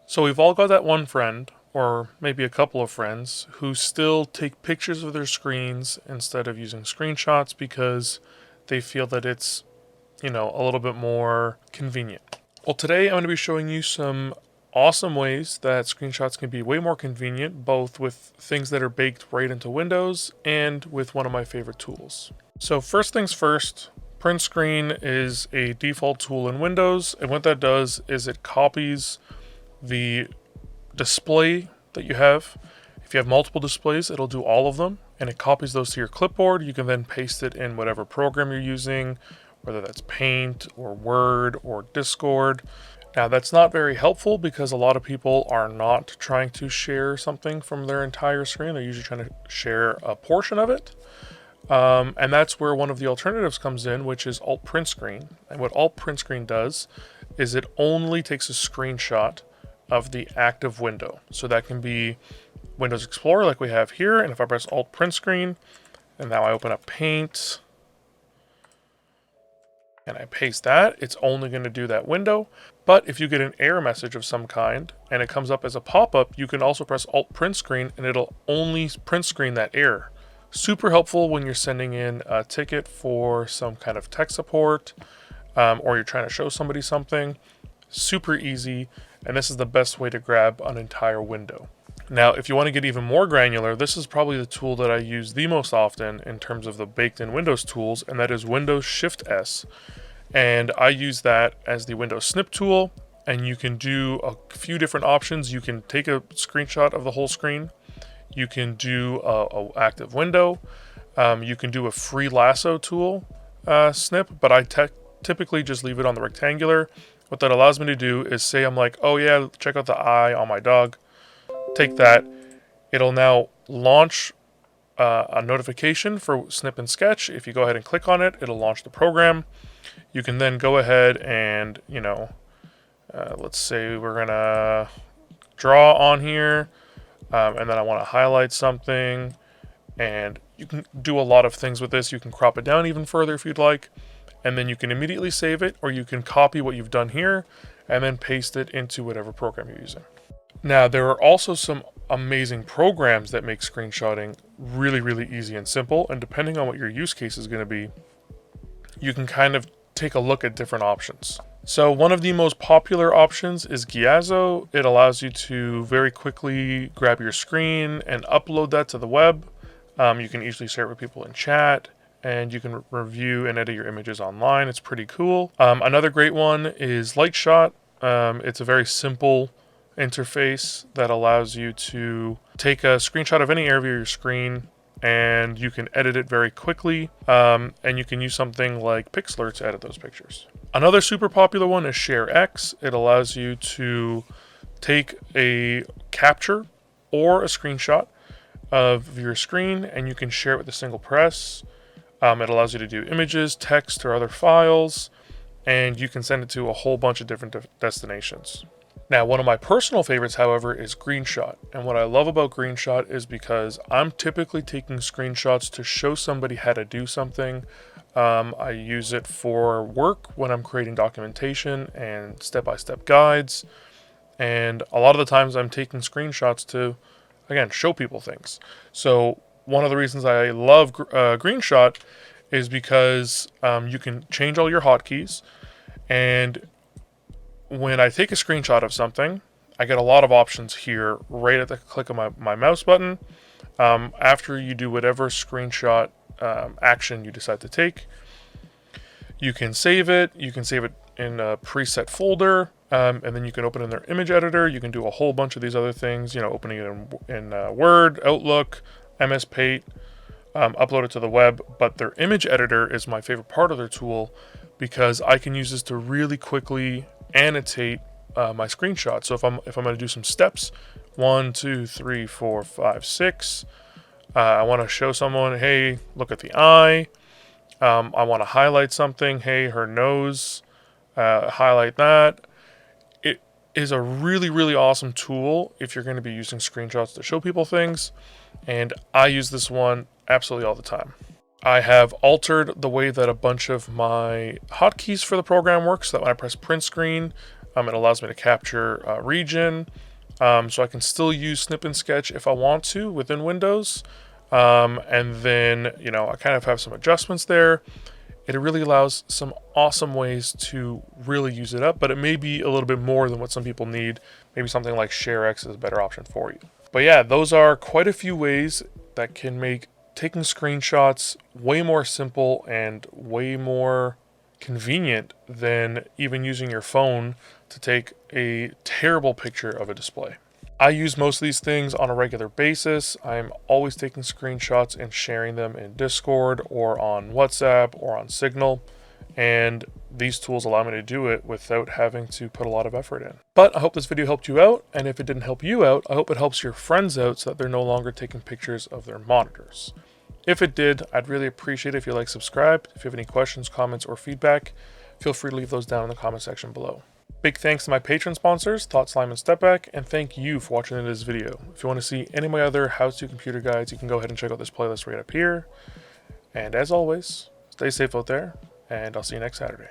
So we've all got that one friend, or maybe a couple of friends, who still take pictures of their screens instead of using screenshots because they feel that it's, a little bit more convenient. Well, today I'm going to be showing you some awesome ways that screenshots can be way more convenient, both with things that are baked right into Windows and with one of my favorite tools. So first things first, print screen is a default tool in Windows, and what that does is it copies the display that you have. If you have multiple displays, it'll do all of them, and it copies those to your clipboard. You can then paste it in whatever program you're using, whether that's Paint or Word or Discord. Now, that's not very helpful because a lot of people are not trying to share something from their entire screen. They're usually trying to share a portion of it. And that's where one of the alternatives comes in, which is Alt Print Screen. And what Alt Print Screen does is it only takes a screenshot of the active window. So that can be Windows Explorer like we have here, and if I press Alt Print Screen, and now I open up Paint, and I paste that, it's only going to do that window. But if you get an error message of some kind, and it comes up as a pop-up, you can also press Alt Print Screen, and it'll only print screen that error. Super helpful when you're sending in a ticket for some kind of tech support, or you're trying to show somebody something. Super easy, and this is the best way to grab an entire window. Now, if you want to get even more granular, this is probably the tool that I use the most often in terms of the baked-in Windows tools, and that is Windows Shift-S. And I use that as the Windows Snip tool, and you can do a few different options. You can take a screenshot of the whole screen. You can do a active window. You can do a free lasso tool snip, but I typically just leave it on the rectangular. What that allows me to do is say I'm like, oh yeah, check out the eye on my dog. Take that. It'll now launch a notification for Snip and Sketch. If you go ahead and click on it, it'll launch the program. You can then go ahead and, let's say we're going to draw on here, and then I want to highlight something. And you can do a lot of things with this. You can crop it down even further if you'd like. And then you can immediately save it, or you can copy what you've done here and then paste it into whatever program you're using. Now, there are also some amazing programs that make screenshotting really, really easy and simple. And depending on what your use case is going to be, you can kind of take a look at different options. So one of the most popular options is Giazzo. It allows you to very quickly grab your screen and upload that to the web. You can easily share it with people in chat, and you can review and edit your images online. It's pretty cool. Another great one is Lightshot. It's a very simple interface that allows you to take a screenshot of any area of your screen, and you can edit it very quickly, and you can use something like Pixlr to edit those pictures. Another super popular one is ShareX. It allows you to take a capture or a screenshot of your screen, and you can share it with a single press. It allows you to do images, text, or other files, and you can send it to a whole bunch of different destinations. Now, one of my personal favorites, however, is Greenshot. And what I love about Greenshot is because I'm typically taking screenshots to show somebody how to do something. I use it for work when I'm creating documentation and step-by-step guides. And a lot of the times I'm taking screenshots to, again, show people things. So one of the reasons I love Greenshot is because you can change all your hotkeys, and when I take a screenshot of something, I get a lot of options here right at the click of my mouse button. After you do whatever screenshot action you decide to take, you can save it. You can save it in a preset folder, and then you can open it in their image editor. You can do a whole bunch of these other things, opening it in Word, Outlook, MS Paint, upload it to the web. But their image editor is my favorite part of their tool because I can use this to really quickly annotate my screenshot. So if I'm going to do some steps, 1, 2, 3, 4, 5, 6, I want to show someone, hey, look at the eye. I want to highlight something, hey, her nose, highlight that. It is a really, really awesome tool if you're going to be using screenshots to show people things, and I use this one absolutely all the time. I have altered the way that a bunch of my hotkeys for the program work so that when I press print screen, It allows me to capture region, so I can still use Snip and Sketch if I want to within Windows. And then, I kind of have some adjustments there. It really allows some awesome ways to really use it up, but it may be a little bit more than what some people need. Maybe something like ShareX is a better option for you. But yeah, those are quite a few ways that can make taking screenshots way more simple and way more convenient than even using your phone to take a terrible picture of a display. I use most of these things on a regular basis. I'm always taking screenshots and sharing them in Discord or on WhatsApp or on Signal. And these tools allow me to do it without having to put a lot of effort in. But I hope this video helped you out. And if it didn't help you out, I hope it helps your friends out so that they're no longer taking pictures of their monitors. If it did, I'd really appreciate it if you like, subscribe. If you have any questions, comments, or feedback, feel free to leave those down in the comment section below. Big thanks to my patron sponsors, Thought Slime and Stepback, and thank you for watching this video. If you want to see any of my other how-to computer guides, you can go ahead and check out this playlist right up here. And as always, stay safe out there, and I'll see you next Saturday.